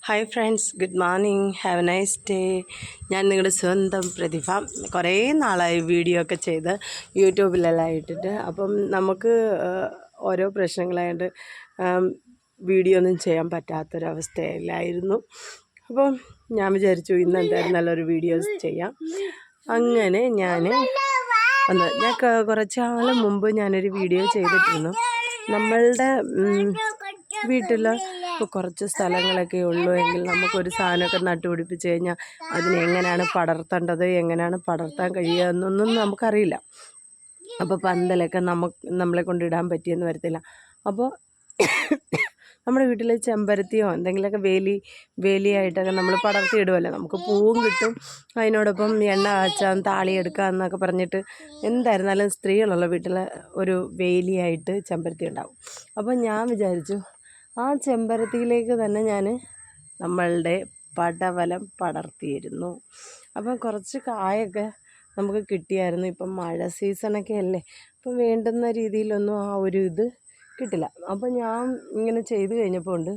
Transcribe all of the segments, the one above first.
Hi friends, good morning, have A nice day. ഞാൻ നിങ്ങളുടെ സ്വന്തം പ്രതിഭ. കുറേ നാളായി വീഡിയോ ഒക്കെ ചെയ്ത് യൂട്യൂബിലെല്ലാം ഇട്ടിട്ട്. അപ്പം നമുക്ക് ഓരോ പ്രശ്നങ്ങളായിട്ട് വീഡിയോ ഒന്നും ചെയ്യാൻ പറ്റാത്തൊരവസ്ഥയിലായിരുന്നു. അപ്പം ഞാൻ വിചാരിച്ചു ഇന്ന് എന്തായാലും നല്ലൊരു വീഡിയോസ് ചെയ്യാം. അങ്ങനെ ഞാൻ കുറച്ച് നാൾ മുമ്പ് ഞാനൊരു വീഡിയോ ചെയ്തിട്ടിരുന്നു. നമ്മളുടെ വീട്ടിൽ കുറച്ച് സ്ഥലങ്ങളൊക്കെ ഉള്ളൂ എങ്കിൽ നമുക്കൊരു സാധനമൊക്കെ നട്ടുപിടിപ്പിച്ച് കഴിഞ്ഞാൽ അതിനെ എങ്ങനെയാണ് പടർത്തേണ്ടത്, എങ്ങനെയാണ് പടർത്താൻ കഴിയുക എന്നൊന്നും നമുക്കറിയില്ല. അപ്പോൾ പന്തലൊക്കെ നമ്മളെ കൊണ്ടിടാൻ പറ്റിയെന്ന് വരത്തില്ല. അപ്പോൾ നമ്മുടെ വീട്ടിൽ ചെമ്പരത്തിയോ എന്തെങ്കിലുമൊക്കെ വേലിയായിട്ടൊക്കെ നമ്മൾ പടർത്തിയിടുമല്ലോ. നമുക്ക് പൂവും കിട്ടും, അതിനോടൊപ്പം എണ്ണ കാച്ചാൻ താളിയെടുക്കാം എന്നൊക്കെ പറഞ്ഞിട്ട് എന്തായിരുന്നാലും സ്ത്രീകളുള്ള വീട്ടിൽ ഒരു വേലിയായിട്ട് ചെമ്പരത്തി ഉണ്ടാവും. അപ്പോൾ ഞാൻ വിചാരിച്ചു ആ ചെമ്പരത്തിയിലേക്ക് തന്നെ ഞാൻ നമ്മളുടെ പടവലം പടർത്തിയിരുന്നു. അപ്പം കുറച്ച് കായൊക്കെ നമുക്ക് കിട്ടിയായിരുന്നു. ഇപ്പം മഴ സീസണൊക്കെ അല്ലേ, അപ്പം വേണ്ടുന്ന രീതിയിലൊന്നും ആ ഒരു ഇത് കിട്ടില്ല. അപ്പം ഞാൻ ഇങ്ങനെ ചെയ്ത് കഴിഞ്ഞപ്പോൾ ഉണ്ട്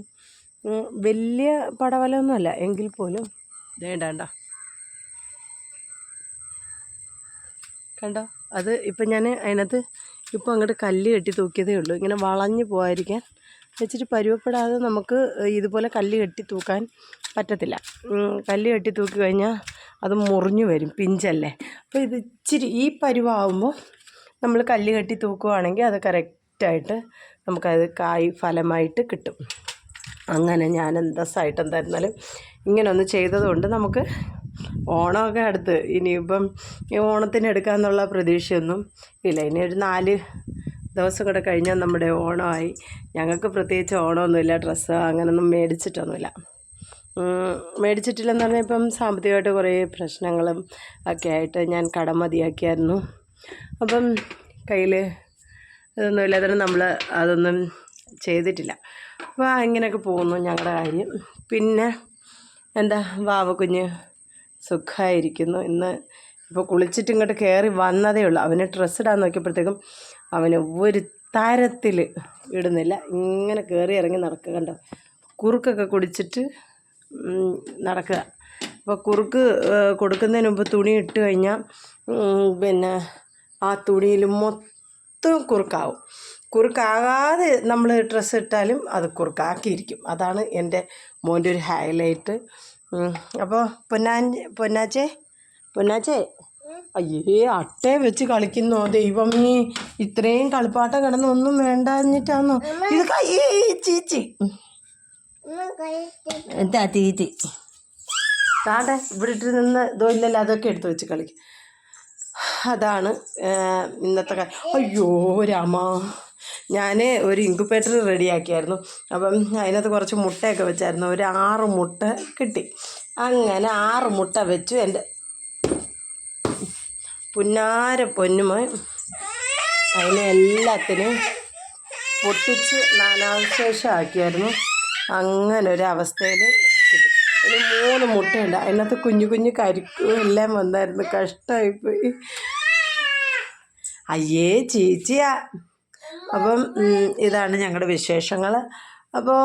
വലിയ പടവലമൊന്നുമല്ല എങ്കിൽ പോലും കണ്ടോ അത്. ഇപ്പം ഞാൻ അതിനകത്ത് ഇപ്പോൾ അങ്ങോട്ട് കല്ല് കെട്ടി തൂക്കിയതേ ഉള്ളൂ. ഇങ്ങനെ വളഞ്ഞു പോകാതിരിക്കാൻ വെച്ചിട്ട് പരുവപ്പെടാതെ നമുക്ക് ഇതുപോലെ കല്ല് കെട്ടി തൂക്കാൻ പറ്റത്തില്ല. കല്ല് കെട്ടി തൂക്കി കഴിഞ്ഞാൽ അത് മുറിഞ്ഞു വരും, പിഞ്ചല്ലേ. അപ്പോൾ ഇത് ഇച്ചിരി ഈ പരുവാകുമ്പോൾ നമ്മൾ കല്ല് കെട്ടി തൂക്കുവാണെങ്കിൽ അത് കറക്റ്റായിട്ട് നമുക്കത് കായ് ഫലമായിട്ട് കിട്ടും. അങ്ങനെ ഞാൻ എന്തായിരുന്നാലും ഇങ്ങനെ ഒന്ന് ചെയ്തതുകൊണ്ട് നമുക്ക് ഓണമൊക്കെ അടുത്ത് ഇനിയിപ്പം ഓണത്തിന് എടുക്കാമെന്നുള്ള പ്രതീക്ഷയൊന്നും ഇല്ല. ഇനി ഒരു 4 ദിവസം കൂടെ കഴിഞ്ഞാൽ നമ്മുടെ ഓണമായി. ഞങ്ങൾക്ക് പ്രത്യേകിച്ച് ഓണമൊന്നുമില്ല, ഡ്രസ്സ് അങ്ങനെയൊന്നും മേടിച്ചിട്ടില്ലെന്ന് പറഞ്ഞാൽ ഇപ്പം സാമ്പത്തികമായിട്ട് കുറേ പ്രശ്നങ്ങളും ഒക്കെ ആയിട്ട് ഞാൻ കടം മതിയാക്കിയായിരുന്നു. അപ്പം കയ്യിൽ ഇതൊന്നും ഇല്ലാതെ നമ്മൾ അതൊന്നും ചെയ്തിട്ടില്ല. അപ്പോൾ ഇങ്ങനെയൊക്കെ പോകുന്നു ഞങ്ങളുടെ കാര്യം. പിന്നെ വാവക്കുഞ്ഞ് സുഖമായിരിക്കുന്നു. ഇന്ന് ഇപ്പോൾ കുളിച്ചിട്ട് ഇങ്ങോട്ട് കയറി വന്നതേ ഉള്ളൂ. അവന് ഡ്രസ്സ് ഇടാൻ നോക്കിയപ്പോഴത്തേക്കും അവന് ഒരു തരത്തിൽ ഇടുന്നില്ല. ഇങ്ങനെ കയറി ഇറങ്ങി നടക്കുക. കണ്ടോ, കുറുക്കൊക്കെ കുടിച്ചിട്ട് നടക്കുക. അപ്പോൾ കുറുക്ക് കൊടുക്കുന്നതിന് മുമ്പ് തുണി ഇട്ട് കഴിഞ്ഞാൽ പിന്നെ ആ തുണിയിൽ മൊത്തം കുറുക്കാവും. കുറുക്കാകാതെ നമ്മൾ ഡ്രസ്സ് ഇട്ടാലും അത് കുറുക്കാക്കിയിരിക്കും. അതാണ് എൻ്റെ മോൻ്റെ ഒരു ഹൈലൈറ്റ്. അപ്പോൾ പൊന്നാച്ചേ അയ്യേ, അട്ടയെ വെച്ച് കളിക്കുന്നോ ദൈവമേ! ഇത്രയും കളിപ്പാട്ടം കിടന്ന് ഒന്നും വേണ്ടാഞ്ഞിട്ടാന്നോ ഇത്? ചീച്ചി എന്താ തീച്ചി താണ്ടെ ഇവിടെ ഇട്ട് നിന്ന് ഇതോ ഇല്ലല്ലോ, അതൊക്കെ എടുത്ത് വെച്ച് കളിക്കും. അതാണ് ഇന്നത്തെ അയ്യോ രാമ, ഞാൻ ഒരു ഇൻക്യുബേറ്റർ റെഡിയാക്കിയായിരുന്നു. അപ്പം അതിനകത്ത് കുറച്ച് മുട്ടയൊക്കെ വെച്ചായിരുന്നു. ഒരു 6 മുട്ട കിട്ടി. അങ്ങനെ 6 മുട്ട വെച്ചു. എൻ്റെ പൊന്നുമോൻ അതിനെ എല്ലാത്തിനും പൊട്ടിച്ച് നാനാവിശേഷമാക്കിയായിരുന്നു. അങ്ങനെ ഒരു അവസ്ഥയിൽ കിട്ടി. ഇനി 3 മുട്ടയുണ്ട്. അതിനകത്ത് കുഞ്ഞു കരിക്കും എല്ലാം വന്നായിരുന്നു. കഷ്ടമായിപ്പോയി. അയ്യേ ചേച്ചിയാ. അപ്പം ഇതാണ് ഞങ്ങളുടെ വിശേഷങ്ങൾ. അപ്പോൾ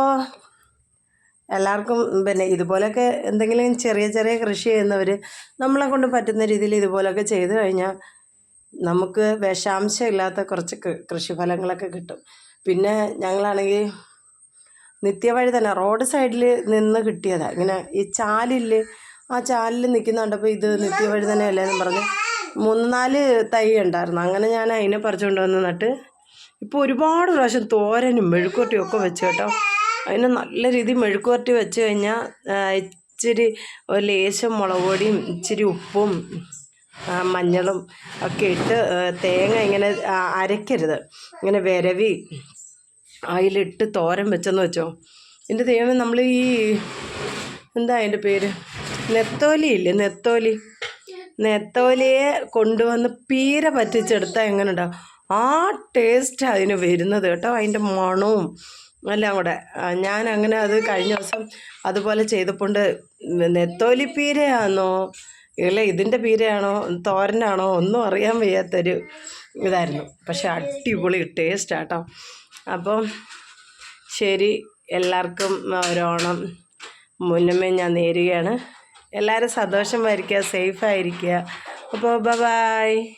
എല്ലാവർക്കും പിന്നെ ഇതുപോലെയൊക്കെ എന്തെങ്കിലും ചെറിയ കൃഷി ചെയ്യുന്നവർ നമ്മളെ കൊണ്ട് പറ്റുന്ന രീതിയിൽ ഇതുപോലെയൊക്കെ ചെയ്തു കഴിഞ്ഞാൽ നമുക്ക് വിഷാംശം ഇല്ലാത്ത കുറച്ച് കൃഷിഫലങ്ങളൊക്കെ കിട്ടും. പിന്നെ ഞങ്ങളാണെങ്കിൽ നിത്യവഴി തന്നെ റോഡ് സൈഡിൽ നിന്ന് കിട്ടിയതാണ്. ഇങ്ങനെ ഈ ആ ചാലിൽ നിൽക്കുന്ന കണ്ടപ്പോൾ ഇത് നിത്യവഴി തന്നെ അല്ലേന്ന് പറഞ്ഞ് 3-4 തൈ ഉണ്ടായിരുന്നു. അങ്ങനെ ഞാൻ അതിനെ പറിച്ചുകൊണ്ട് വന്ന് നട്ട് ഇപ്പോൾ ഒരുപാട് പ്രാവശ്യം തോരനും മെഴുക്കുവരട്ടിയും ഒക്കെ വെച്ച് കേട്ടോ. അതിന് നല്ല രീതിയിൽ മെഴുക്കുവരട്ടി വെച്ച് കഴിഞ്ഞാൽ ഇച്ചിരി ലേശം മുളക് പൊടിയും ഇച്ചിരി ഉപ്പും മഞ്ഞളും ഒക്കെ ഇട്ട് തേങ്ങ ഇങ്ങനെ അരയ്ക്കരുത്, ഇങ്ങനെ വിരവി അതിലിട്ട് തോരൻ വെച്ചെന്ന് വെച്ചോ. എൻ്റെ ദൈവമേ, നമ്മൾ ഈ അതിൻ്റെ പേര് നെത്തോലിയില്ലേ, നെത്തോലിയെ കൊണ്ടുവന്ന് പീര പറ്റിച്ചെടുത്താൽ എങ്ങനെ ഉണ്ടാവും ആ ടേസ്റ്റ് അതിന് വരുന്നത് കേട്ടോ. അതിൻ്റെ മണവും എല്ലാം കൂടെ. ഞാൻ അങ്ങനെ അത് കഴിഞ്ഞ ദിവസം അതുപോലെ ചെയ്തപ്പോൾ നെത്തോലി പീരയാണോ ഇല്ല ഇതിൻ്റെ പീരയാണോ തോരനാണോ ഒന്നും അറിയാൻ വയ്യാത്തൊരു ഇതായിരുന്നു. പക്ഷെ അടിപൊളി ടേസ്റ്റാട്ടോ. അപ്പം ശരി, എല്ലാവർക്കും ഓരോണം മുന്നമേ ഞാൻ നേരുകയാണ്. എല്ലാവരും സന്തോഷം വരിക്കുക, സേഫായിരിക്കുക. അപ്പോൾ ബൈ.